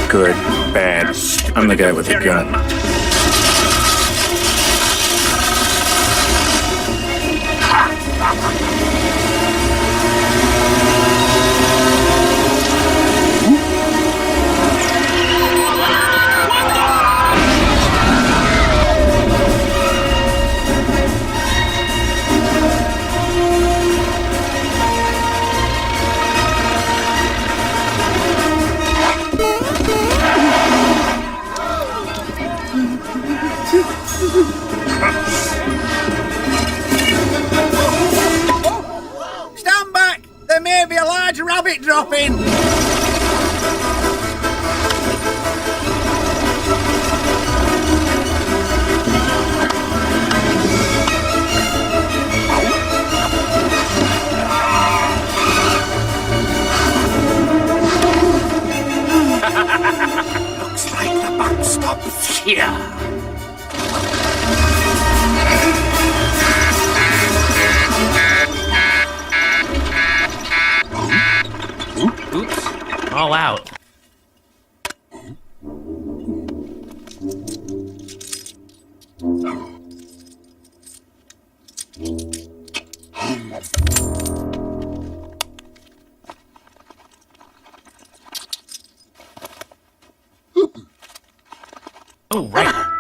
Good, bad. I'm the guy with the gun. Stand back! There may be a large rabbit dropping! Looks like the buck stops here. Oops. All out. Oh, right.